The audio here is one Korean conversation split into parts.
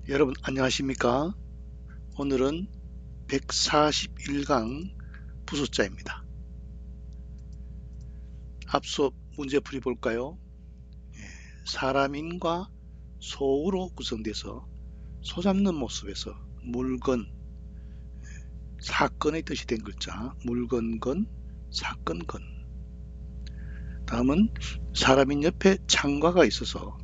여러분 안녕하십니까? 오늘은 141강 부숫자입니다. 앞서 문제풀이 볼까요? 사람인과 소우로 구성돼서 소잡는 모습에서 물건, 사건의 뜻이 된 글자 물건건, 사건건. 다음은 사람인 옆에 창과가 있어서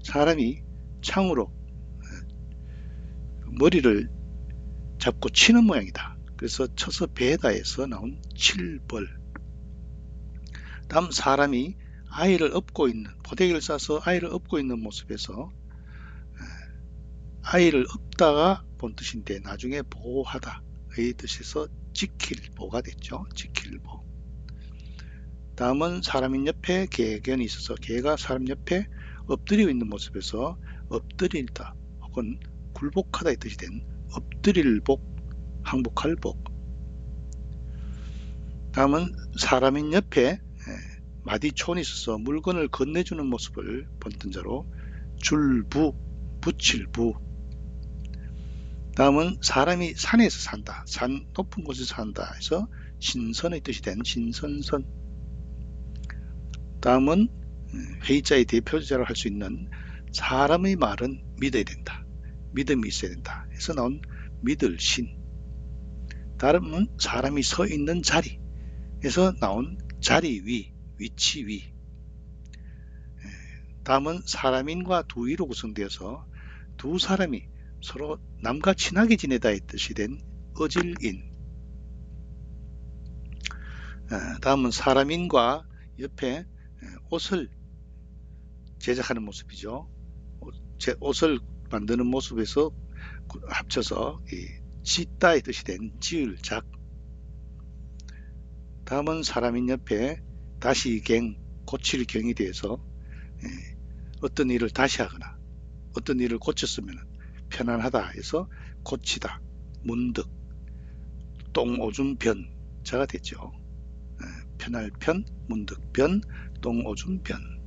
사람이 창으로 머리를 잡고 치는 모양이다. 그래서 쳐서 베다에서 나온 칠벌. 다음 사람이 아이를 업고 있는 포대기를 싸서 아이를 업고 있는 모습에서 아이를 업다가 본 뜻인데 나중에 보호하다의 뜻에서 지킬보가 됐죠. 지킬보. 다음은 사람인 옆에 개견이 있어서 개가 사람 옆에 엎드려 있는 모습에서 엎드린다 혹은 굴복하다의 뜻이 된 엎드릴복, 항복할복. 다음은 사람인 옆에 마디촌이 있어서 물건을 건네주는 모습을 본뜬자로 줄부, 붙일부. 다음은 사람이 산에서 산다, 산 높은 곳에서 산다 해서 신선의 뜻이 된 신선선. 다음은 회의자의 대표자로 할 수 있는 사람의 말은 믿어야 된다, 믿음이 있어야 된다 해서 나온 믿을신. 다음은 사람이 서 있는 자리에서 나온 자리위, 위치위. 다음은 사람인과 두위로 구성되어서 두 사람이 서로 남과 친하게 지내다의 뜻이 된 어질인. 다음은 사람인과 옆에 옷을 제작하는 모습이죠. 옷을 만드는 모습에서 합쳐서 짓다의 뜻이 된 지을작. 다음은 사람인 옆에 다시갱, 고칠 경이 되어서 어떤 일을 다시 하거나 어떤 일을 고쳤으면 편안하다 해서 고치다, 문득, 똥오줌 변, 자가 됐죠. 편할 편, 문득 변, 똥오줌 변.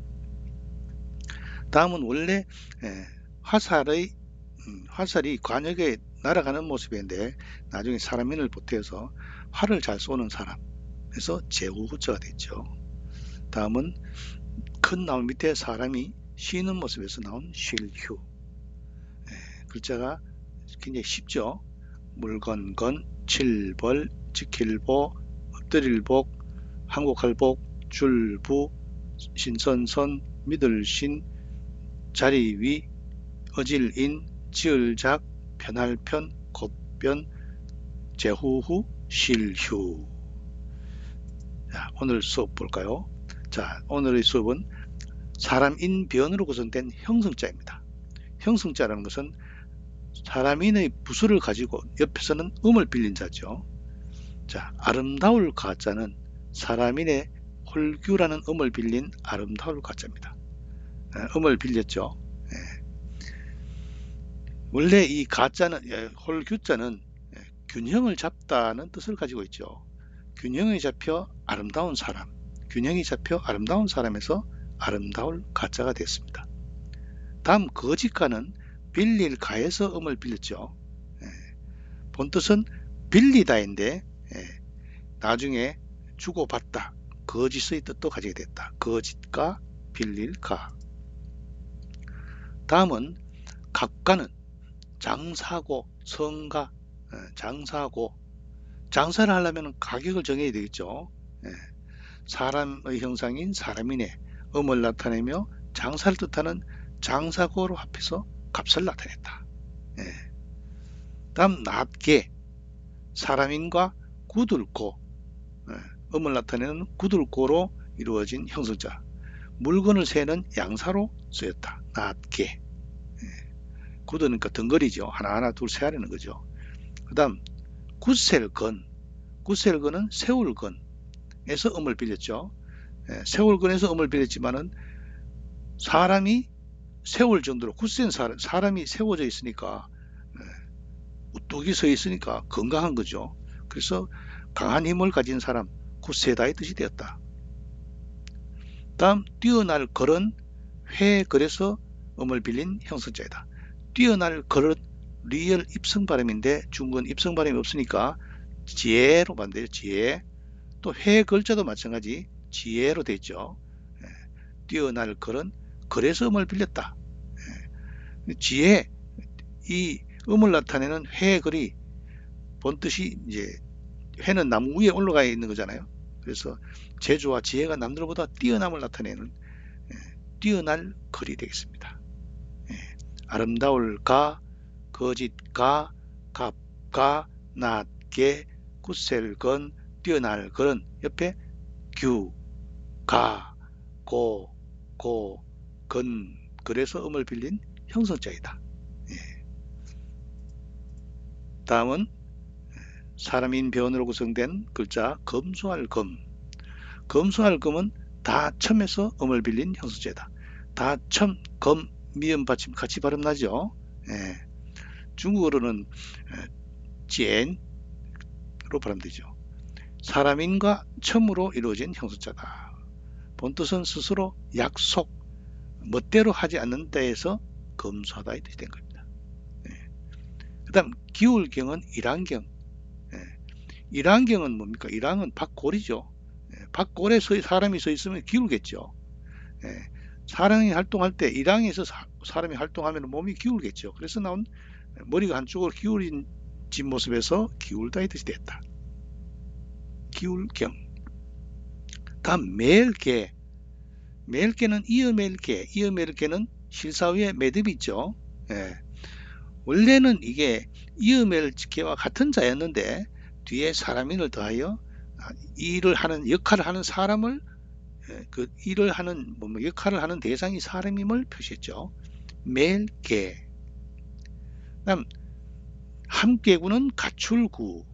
다음은 원래 화살이 관역에 날아가는 모습인데 나중에 사람인을 보태어서 활을 잘 쏘는 사람, 그래서 제후후자가 됐죠. 다음은 큰 나무 밑에 사람이 쉬는 모습에서 나온 쉴휴. 글자가 굉장히 쉽죠. 물건건, 칠벌, 지킬보, 엎드릴복, 항복할복, 줄부, 신선선, 믿을신, 자리위, 어질인, 지을작, 편할편, 곧변, 제후후, 쉴휴. 자, 오늘 수업 볼까요? 자, 오늘의 수업은 사람인변으로 구성된 형성자입니다. 형성자라는 것은 사람인의 부수를 가지고 옆에서는 음을 빌린 자죠. 자, 아름다울 가자는 사람인의 홀규라는 음을 빌린 아름다울 가자입니다. 음을 빌렸죠. 원래 이 가자는 홀규자는 균형을 잡다는 뜻을 가지고 있죠. 균형이 잡혀 아름다운 사람, 균형이 잡혀 아름다운 사람에서 아름다울 가자가 됐습니다. 다음 거짓가는 빌릴 가에서 음을 빌렸죠. 본뜻은 빌리다인데 나중에 주고받다, 거짓의 뜻도 가지게 됐다. 거짓가, 빌릴 가. 다음은 갑가는 장사고, 성가, 장사고. 장사를 하려면 가격을 정해야 되겠죠. 사람의 형상인 사람인의 음을 나타내며 장사를 뜻하는 장사고로 합해서 값을 나타냈다. 다음 낫게, 사람인과 구들고, 음을 나타내는 구들고로 이루어진 형성자. 물건을 세는 양사로 쓰였다. 낫게. 구드니까 덩거리죠. 하나하나 둘 세하려는 거죠. 그 다음 굳셀건, 굳셀건은 세울건에서 음을 빌렸죠. 세울건에서 음을 빌렸지만은 사람이 세울 정도로 굳센 사람이 세워져 있으니까 우뚝이 서 있으니까 건강한 거죠. 그래서 강한 힘을 가진 사람, 굳세다의 뜻이 되었다. 다음 뛰어날 걸은 회걸에서 음을 빌린 형성자이다. 뛰어날 그릇 리얼 입성 발음인데 중국은 입성 발음이 없으니까 지혜로 만들어요. 지혜. 또 해 글자도 마찬가지 지혜로 되어 있죠. 뛰어날 글은 그래서 음을 빌렸다. 지혜, 이 음을 나타내는 해 글이 본뜻이 이제 해는 나무 위에 올라가 있는 거잖아요. 그래서 재주와 지혜가 남들보다 뛰어남을 나타내는 뛰어날 글이 되겠습니다. 아름다울까, 거짓가, 갑가, 낮게, 굳셀건, 뛰어날 글은 옆에 규, 가, 고, 고, 건, 그래서 음을 빌린 형성자이다. 다음은 사람인 변으로 구성된 글자 검수할 검. 검수할 검은 다 첨에서 음을 빌린 형성자이다. 다 첨, 검, 미음 받침 같이 발음 나죠. 중국어로는 젠으로 발음되죠. 사람인과 첨으로 이루어진 형성자다. 본뜻은 스스로 약속, 멋대로 하지 않는 데에서 검수하다 이 뜻이 된 겁니다. 그 다음 기울경은 일안경. 일안경은 뭡니까? 일안은 박골이죠. 박골에 사람이 서 있으면 기울겠죠. 사람이 활동할 때 일항에서 사람이 활동하면 몸이 기울겠죠. 그래서 나온 머리가 한쪽으로 기울인 모습에서 기울다 이 뜻이 됐다. 기울경. 다음 매일개. 매일개는 이어매일개. 이어매일개는 실사위에 매듭이 있죠. 원래는 이게 이어매일개와 같은 자였는데 뒤에 사람인을 더하여 일을 하는 역할을 하는 사람을 그 일을 하는 역할을 하는 대상이 사람임을 표시했죠. 매일개. 다음 함께구는 가출구.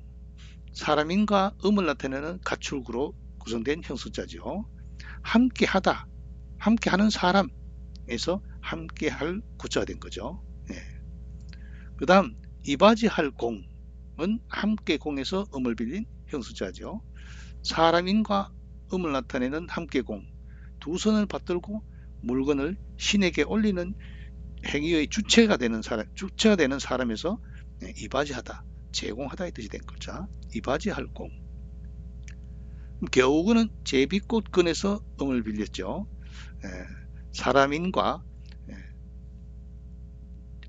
사람인과 음을 나타내는 가출구로 구성된 형성자죠. 함께하다, 함께하는 사람에서 함께할 구자가 된 거죠. 그 다음 이바지할 공은 함께공에서 음을 빌린 형성자죠. 사람인과 음을 나타내는 함께공, 두 손을 받들고 물건을 신에게 올리는 행위의 주체가 되는 사람에서 이바지하다, 제공하다의 뜻이 된 글자 이바지할 공. 겨우근은 제비꽃근에서 음을 빌렸죠. 사람인과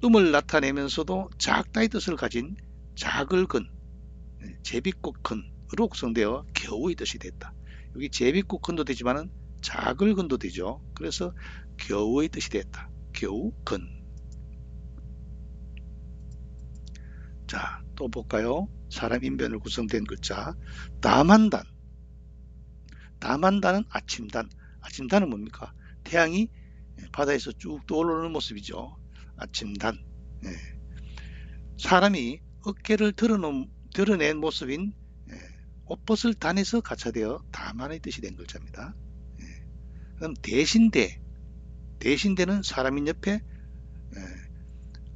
음을 나타내면서도 작다의 뜻을 가진 작을근, 제비꽃근으로 구성되어 겨우의 뜻이 됐다. 여기 제비꽃근도 되지만은 작을근도 되죠. 그래서 겨우의 뜻이 됐다. 겨우근. 자, 또 볼까요? 사람 인변을 구성된 글자 다만단. 다만단은 아침단. 아침단은 뭡니까? 태양이 바다에서 쭉 떠오르는 모습이죠. 아침단. 사람이 어깨를 드러낸 모습인 옷벗을 단에서 가차되어 다만의 뜻이 된 글자입니다. 그럼 대신대. 대신대는 사람인 옆에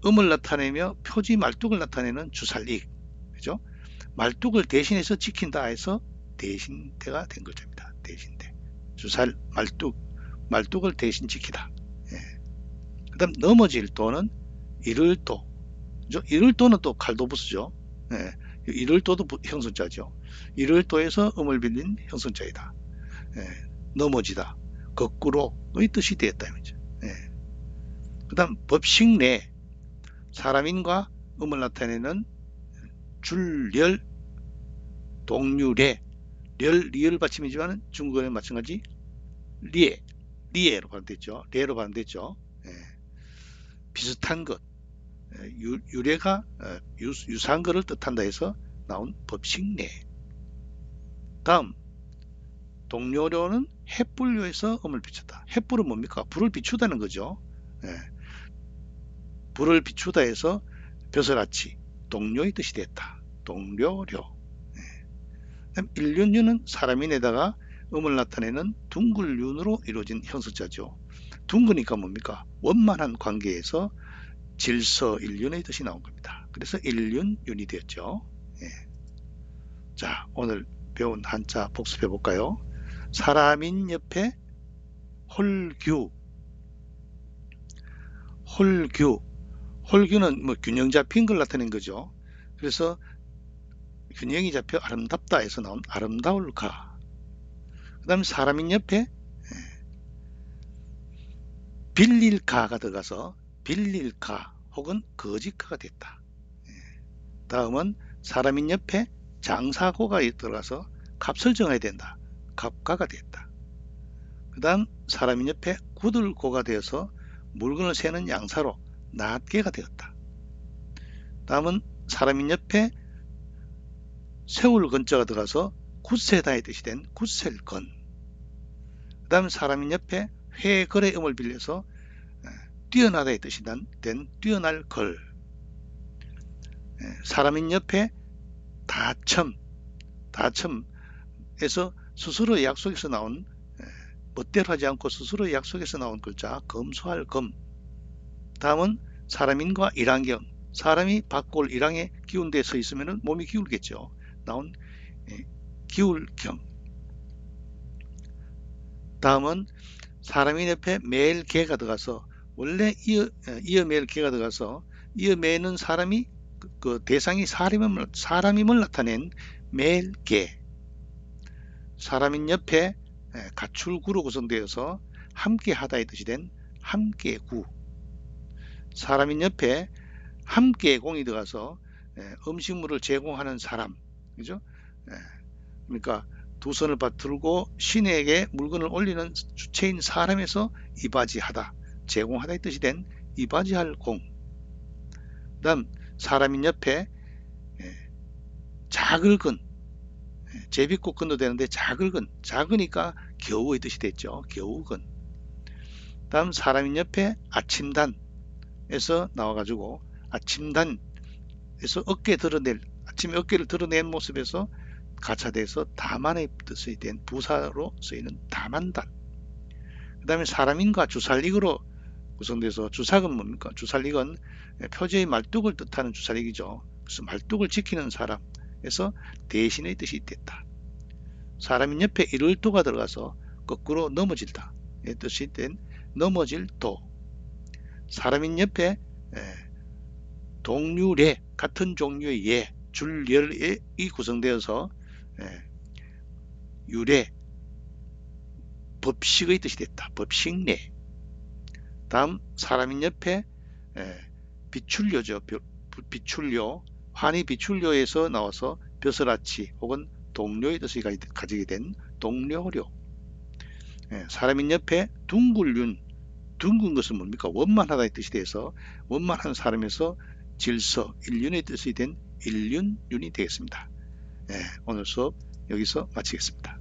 음을 나타내며 표지 말뚝을 나타내는 주살릭. 그죠? 말뚝을 대신해서 지킨다 해서 대신대가 된 글자입니다. 대신대. 주살, 말뚝을 대신 지키다. 그 다음 넘어질 도는 이를도. 이를도는 또 칼도부스죠. 이를도도 형성자죠. 이를도에서 음을 빌린 형성자이다. 넘어지다. 거꾸로의 뜻이 되었다. 그 다음 법식내. 사람인과 음을 나타내는 줄열, 동류례. 리을 받침이지만 중국어는 마찬가지 리에로 발음됐죠. 레로 발음됐죠. 비슷한 것, 유래가 유사한 것을 뜻한다 해서 나온 법식내. 다음 동료료는 햇불료에서 음을 비췄다. 햇불은 뭡니까? 불을 비추다는 거죠. 불을 비추다 해서 벼슬아치, 동료의 뜻이 됐다. 동료료. 일륜유는 사람인에다가 음을 나타내는 둥글륜으로 이루어진 형성자죠. 둥그니까 뭡니까? 원만한 관계에서 질서일륜의 뜻이 나온 겁니다. 그래서 일륜윤이 되었죠. 자, 오늘 배운 한자 복습해 볼까요? 사람인 옆에 홀규. 홀규는 뭐 균형 잡힌 걸 나타낸 거죠. 그래서 균형이 잡혀 아름답다에서 나온 아름다울까. 그 다음에 사람인 옆에 빌릴가가 들어가서 빌릴가 혹은 거짓가가 됐다. 다음은 사람인 옆에 장사고가 들어가서 값을 정해야 된다. 값가가 됐다. 그 다음 사람인 옆에 구들고가 되어서 물건을 세는 양사로 낫게가 되었다. 다음은 사람인 옆에 세울 건자가 들어가서 굳세다의 뜻이 된 굳셀건. 그 다음 사람인 옆에 회거래 음을 빌려서 뛰어나다의 뜻이 된 뛰어날 걸. 사람인 옆에 다첨에서 스스로 약속에서 나온 멋대로 하지 않고 스스로 약속에서 나온 글자 검소할 검. 다음은 사람인과 일환경. 사람이 바꿀 일항의 기운대에 서 있으면 몸이 기울겠죠. 나온 기울경. 다음은 사람인 옆에 매일개가 들어가서 원래 이어매일 개가 들어가서 이어매는 사람이 그 대상이 사람임을 나타낸 매일개. 사람인 옆에 가출구로 구성되어서 함께하다의 뜻이 된 함께구. 사람인 옆에 함께공이 들어가서 음식물을 제공하는 사람, 그죠? 그러니까 두 손을 받들고 신에게 물건을 올리는 주체인 사람에서 이바지하다, 제공하다의 뜻이 된 이바지할 공. 그다음 사람인 옆에 작을근, 제비꽃 근도 되는데 작을근, 작으니까 겨우의 뜻이 됐죠. 겨우근. 다음 사람인 옆에 아침단에서 나와가지고 아침단에서 아침에 어깨를 드러낸 모습에서 가차돼서 다만의 뜻이 된 부사로 쓰이는 다만단. 그 다음에 사람인과 주살릭으로 구성돼서 주삭은 뭡니까? 주살릭은 표제의 말뚝을 뜻하는 주살릭이죠. 그래서 말뚝을 지키는 사람에서 대신의 뜻이 됐다. 사람인 옆에 이를도가 들어가서 거꾸로 넘어질다. 의 뜻이 된 넘어질 도. 사람인 옆에 동류례, 같은 종류의 예, 줄열이 구성되어서 유례, 법식의 뜻이 됐다. 법식례. 다음 사람인 옆에 비출료죠. 비출료, 환희 비출료에서 나와서 벼슬아치 혹은 동료의 뜻을 가지게 된 동료료. 사람인 옆에 둥굴륜, 둥근 것은 뭡니까? 원만하다의 뜻이 돼서 원만한 사람에서 질서, 일륜의 뜻이 된 일륜윤이 되겠습니다. 오늘 수업 여기서 마치겠습니다.